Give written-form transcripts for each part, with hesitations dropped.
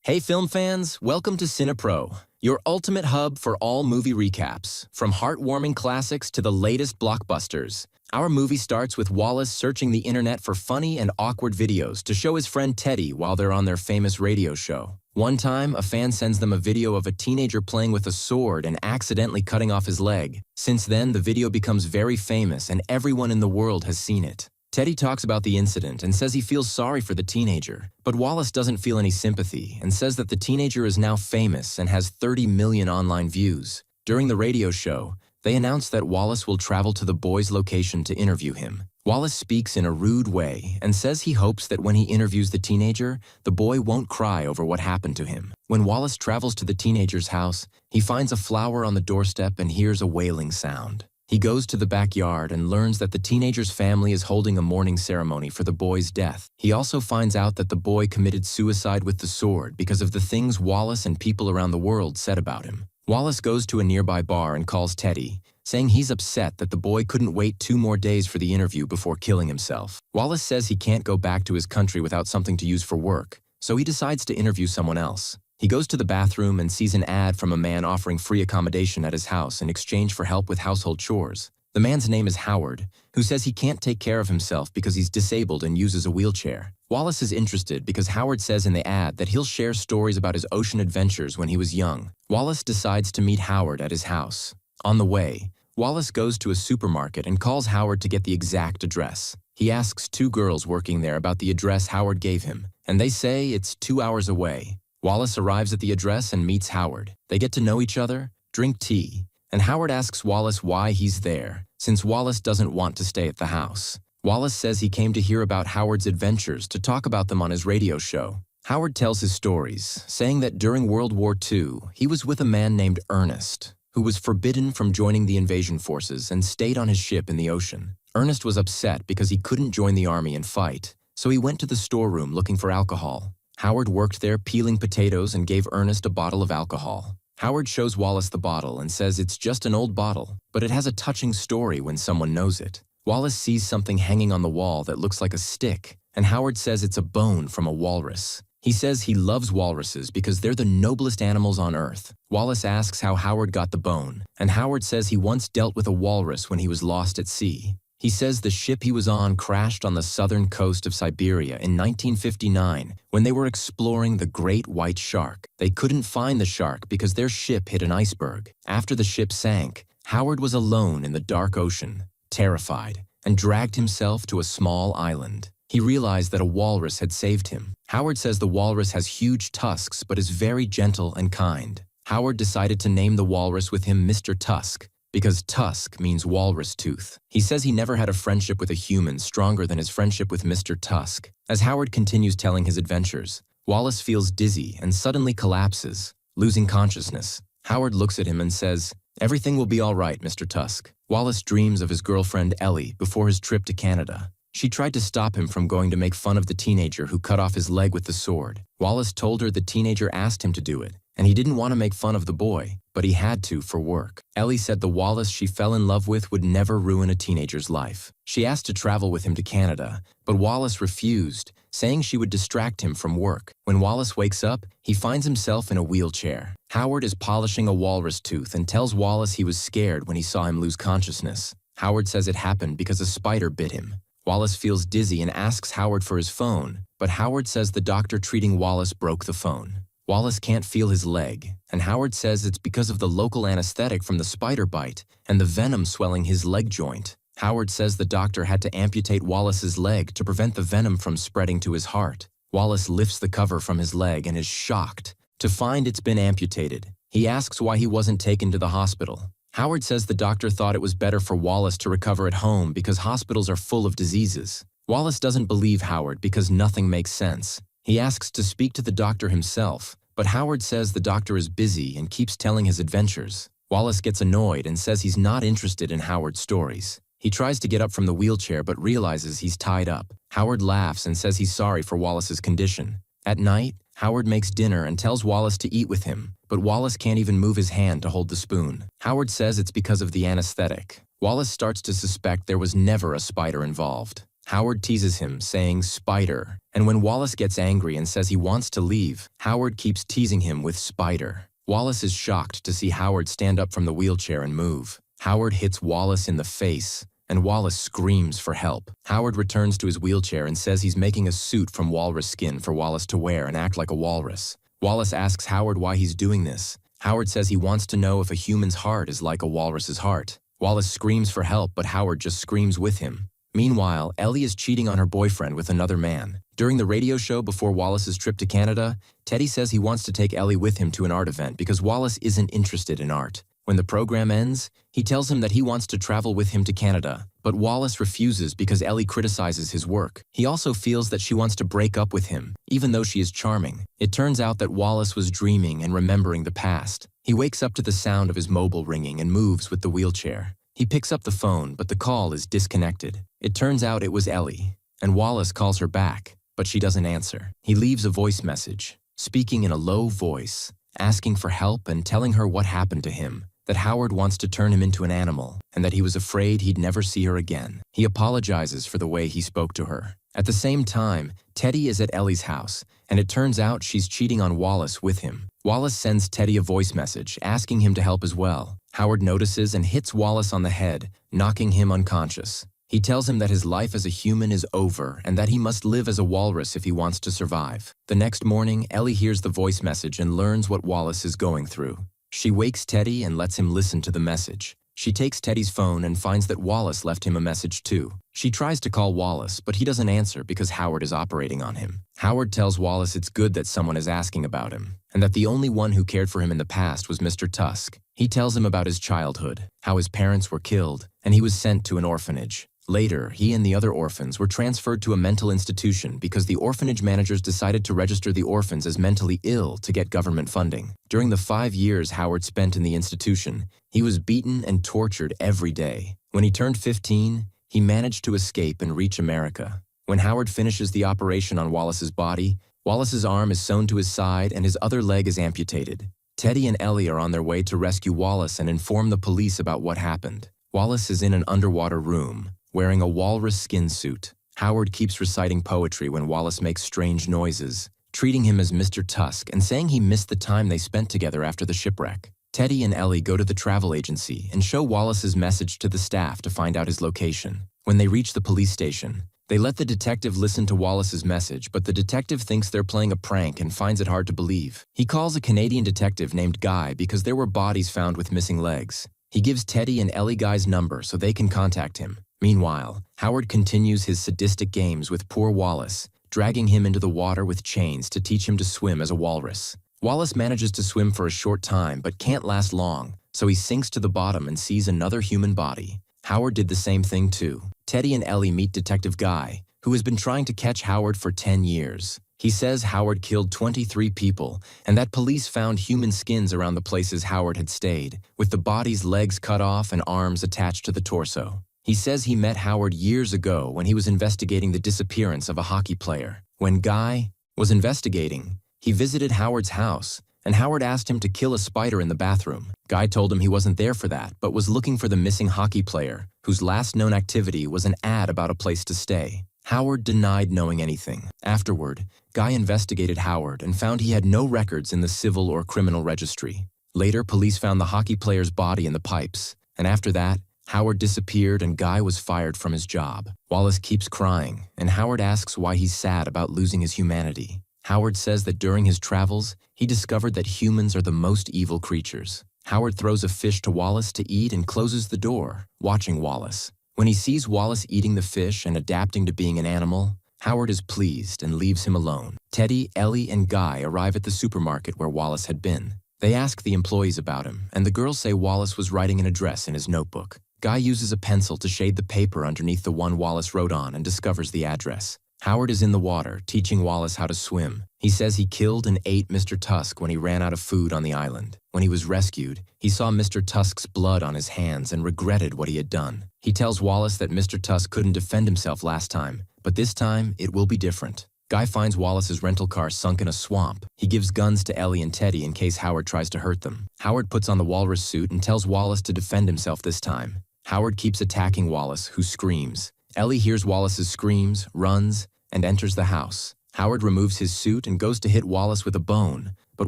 Hey film fans, welcome to CINEPRO, your ultimate hub for all movie recaps. From heartwarming classics to the latest blockbusters, our movie starts with Wallace searching the internet for funny and awkward videos to show his friend Teddy while they're on their famous radio show. One time, a fan sends them a video of a teenager playing with a sword and accidentally cutting off his leg. Since then, the video becomes very famous and everyone in the world has seen it. Teddy talks about the incident and says he feels sorry for the teenager, but Wallace doesn't feel any sympathy and says that the teenager is now famous and has 30 million online views. During the radio show, they announce that Wallace will travel to the boy's location to interview him. Wallace speaks in a rude way and says he hopes that when he interviews the teenager, the boy won't cry over what happened to him. When Wallace travels to the teenager's house, he finds a flower on the doorstep and hears a wailing sound. He goes to the backyard and learns that the teenager's family is holding a mourning ceremony for the boy's death. He also finds out that the boy committed suicide with the sword because of the things Wallace and people around the world said about him. Wallace goes to a nearby bar and calls Teddy, saying he's upset that the boy couldn't wait 2 more days for the interview before killing himself. Wallace says he can't go back to his country without something to use for work, so he decides to interview someone else. He goes to the bathroom and sees an ad from a man offering free accommodation at his house in exchange for help with household chores. The man's name is Howard, who says he can't take care of himself because he's disabled and uses a wheelchair. Wallace is interested because Howard says in the ad that he'll share stories about his ocean adventures when he was young. Wallace decides to meet Howard at his house. On the way, Wallace goes to a supermarket and calls Howard to get the exact address. He asks 2 girls working there about the address Howard gave him, and they say it's 2 hours away. Wallace arrives at the address and meets Howard. They get to know each other, drink tea, and Howard asks Wallace why he's there, since Wallace doesn't want to stay at the house. Wallace says he came to hear about Howard's adventures to talk about them on his radio show. Howard tells his stories, saying that during World War II, he was with a man named Ernest, who was forbidden from joining the invasion forces and stayed on his ship in the ocean. Ernest was upset because he couldn't join the army and fight, so he went to the storeroom looking for alcohol. Howard worked there peeling potatoes and gave Ernest a bottle of alcohol. Howard shows Wallace the bottle and says it's just an old bottle, but it has a touching story when someone knows it. Wallace sees something hanging on the wall that looks like a stick, and Howard says it's a bone from a walrus. He says he loves walruses because they're the noblest animals on Earth. Wallace asks how Howard got the bone, and Howard says he once dealt with a walrus when he was lost at sea. He says the ship he was on crashed on the southern coast of Siberia in 1959 when they were exploring the Great White Shark. They couldn't find the shark because their ship hit an iceberg. After the ship sank, Howard was alone in the dark ocean, terrified, and dragged himself to a small island. He realized that a walrus had saved him. Howard says the walrus has huge tusks but is very gentle and kind. Howard decided to name the walrus with him Mr. Tusk, because Tusk means walrus tooth. He says he never had a friendship with a human stronger than his friendship with Mr. Tusk. As Howard continues telling his adventures, Wallace feels dizzy and suddenly collapses, losing consciousness. Howard looks at him and says, "Everything will be all right, Mr. Tusk." Wallace dreams of his girlfriend Ellie before his trip to Canada. She tried to stop him from going to make fun of the teenager who cut off his leg with the sword. Wallace told her the teenager asked him to do it, and he didn't want to make fun of the boy, but he had to for work. Ellie said the Wallace she fell in love with would never ruin a teenager's life. She asked to travel with him to Canada, but Wallace refused, saying she would distract him from work. When Wallace wakes up, he finds himself in a wheelchair. Howard is polishing a walrus tooth and tells Wallace he was scared when he saw him lose consciousness. Howard says it happened because a spider bit him. Wallace feels dizzy and asks Howard for his phone, but Howard says the doctor treating Wallace broke the phone. Wallace can't feel his leg, and Howard says it's because of the local anesthetic from the spider bite and the venom swelling his leg joint. Howard says the doctor had to amputate Wallace's leg to prevent the venom from spreading to his heart. Wallace lifts the cover from his leg and is shocked to find it's been amputated. He asks why he wasn't taken to the hospital. Howard says the doctor thought it was better for Wallace to recover at home because hospitals are full of diseases. Wallace doesn't believe Howard because nothing makes sense. He asks to speak to the doctor himself, but Howard says the doctor is busy and keeps telling his adventures. Wallace gets annoyed and says he's not interested in Howard's stories. He tries to get up from the wheelchair but realizes he's tied up. Howard laughs and says he's sorry for Wallace's condition. At night, Howard makes dinner and tells Wallace to eat with him, but Wallace can't even move his hand to hold the spoon. Howard says it's because of the anesthetic. Wallace starts to suspect there was never a spider involved. Howard teases him, saying, "Spider." And when Wallace gets angry and says he wants to leave, Howard keeps teasing him with "Spider." Wallace is shocked to see Howard stand up from the wheelchair and move. Howard hits Wallace in the face, and Wallace screams for help. Howard returns to his wheelchair and says he's making a suit from walrus skin for Wallace to wear and act like a walrus. Wallace asks Howard why he's doing this. Howard says he wants to know if a human's heart is like a walrus's heart. Wallace screams for help, but Howard just screams with him. Meanwhile, Ellie is cheating on her boyfriend with another man. During the radio show before Wallace's trip to Canada, Teddy says he wants to take Ellie with him to an art event because Wallace isn't interested in art. When the program ends, he tells him that he wants to travel with him to Canada, but Wallace refuses because Ellie criticizes his work. He also feels that she wants to break up with him, even though she is charming. It turns out that Wallace was dreaming and remembering the past. He wakes up to the sound of his mobile ringing and moves with the wheelchair. He picks up the phone, but the call is disconnected. It turns out it was Ellie, and Wallace calls her back, but she doesn't answer. He leaves a voice message, speaking in a low voice, asking for help and telling her what happened to him, that Howard wants to turn him into an animal, and that he was afraid he'd never see her again. He apologizes for the way he spoke to her. At the same time, Teddy is at Ellie's house, and it turns out she's cheating on Wallace with him. Wallace sends Teddy a voice message, asking him to help as well. Howard notices and hits Wallace on the head, knocking him unconscious. He tells him that his life as a human is over and that he must live as a walrus if he wants to survive. The next morning, Ellie hears the voice message and learns what Wallace is going through. She wakes Teddy and lets him listen to the message. She takes Teddy's phone and finds that Wallace left him a message too. She tries to call Wallace, but he doesn't answer because Howard is operating on him. Howard tells Wallace it's good that someone is asking about him, and that the only one who cared for him in the past was Mr. Tusk. He tells him about his childhood, how his parents were killed, and he was sent to an orphanage. Later, he and the other orphans were transferred to a mental institution because the orphanage managers decided to register the orphans as mentally ill to get government funding. During the 5 years Howard spent in the institution, he was beaten and tortured every day. When he turned 15, he managed to escape and reach America. When Howard finishes the operation on Wallace's body, Wallace's arm is sewn to his side and his other leg is amputated. Teddy and Ellie are on their way to rescue Wallace and inform the police about what happened. Wallace is in an underwater room, wearing a walrus skin suit. Howard keeps reciting poetry when Wallace makes strange noises, treating him as Mr. Tusk and saying he missed the time they spent together after the shipwreck. Teddy and Ellie go to the travel agency and show Wallace's message to the staff to find out his location. When they reach the police station, they let the detective listen to Wallace's message, but the detective thinks they're playing a prank and finds it hard to believe. He calls a Canadian detective named Guy because there were bodies found with missing legs. He gives Teddy and Ellie Guy's number so they can contact him. Meanwhile, Howard continues his sadistic games with poor Wallace, dragging him into the water with chains to teach him to swim as a walrus. Wallace manages to swim for a short time but can't last long, so he sinks to the bottom and sees another human body. Howard did the same thing too. Teddy and Ellie meet Detective Guy, who has been trying to catch Howard for 10 years. He says Howard killed 23 people and that police found human skins around the places Howard had stayed, with the body's legs cut off and arms attached to the torso. He says he met Howard years ago when he was investigating the disappearance of a hockey player. When Guy was investigating, he visited Howard's house, and Howard asked him to kill a spider in the bathroom. Guy told him he wasn't there for that, but was looking for the missing hockey player, whose last known activity was an ad about a place to stay. Howard denied knowing anything. Afterward, Guy investigated Howard and found he had no records in the civil or criminal registry. Later, police found the hockey player's body in the pipes, and after that, Howard disappeared and Guy was fired from his job. Wallace keeps crying, and Howard asks why he's sad about losing his humanity. Howard says that during his travels, he discovered that humans are the most evil creatures. Howard throws a fish to Wallace to eat and closes the door, watching Wallace. When he sees Wallace eating the fish and adapting to being an animal, Howard is pleased and leaves him alone. Teddy, Ellie, and Guy arrive at the supermarket where Wallace had been. They ask the employees about him, and the girls say Wallace was writing an address in his notebook. Guy uses a pencil to shade the paper underneath the one Wallace wrote on and discovers the address. Howard is in the water, teaching Wallace how to swim. He says he killed and ate Mr. Tusk when he ran out of food on the island. When he was rescued, he saw Mr. Tusk's blood on his hands and regretted what he had done. He tells Wallace that Mr. Tusk couldn't defend himself last time, but this time it will be different. Guy finds Wallace's rental car sunk in a swamp. He gives guns to Ellie and Teddy in case Howard tries to hurt them. Howard puts on the walrus suit and tells Wallace to defend himself this time. Howard keeps attacking Wallace, who screams, Ellie hears Wallace's screams, runs, and enters the house. Howard removes his suit and goes to hit Wallace with a bone, but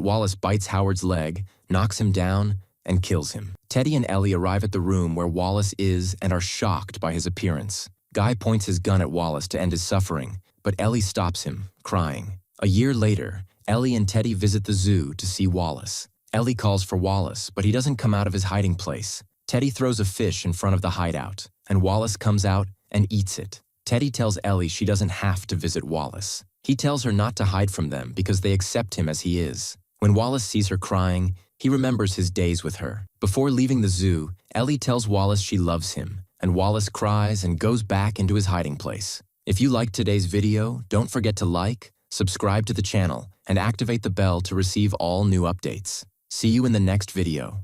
Wallace bites Howard's leg, knocks him down, and kills him. Teddy and Ellie arrive at the room where Wallace is and are shocked by his appearance. Guy points his gun at Wallace to end his suffering, but Ellie stops him, crying. A year later, Ellie and Teddy visit the zoo to see Wallace. Ellie calls for Wallace, but he doesn't come out of his hiding place. Teddy throws a fish in front of the hideout, and Wallace comes out and eats it. Teddy tells Ellie she doesn't have to visit Wallace. He tells her not to hide from them because they accept him as he is. When Wallace sees her crying, he remembers his days with her. Before leaving the zoo, Ellie tells Wallace she loves him, and Wallace cries and goes back into his hiding place. If you liked today's video, don't forget to like, subscribe to the channel, and activate the bell to receive all new updates. See you in the next video.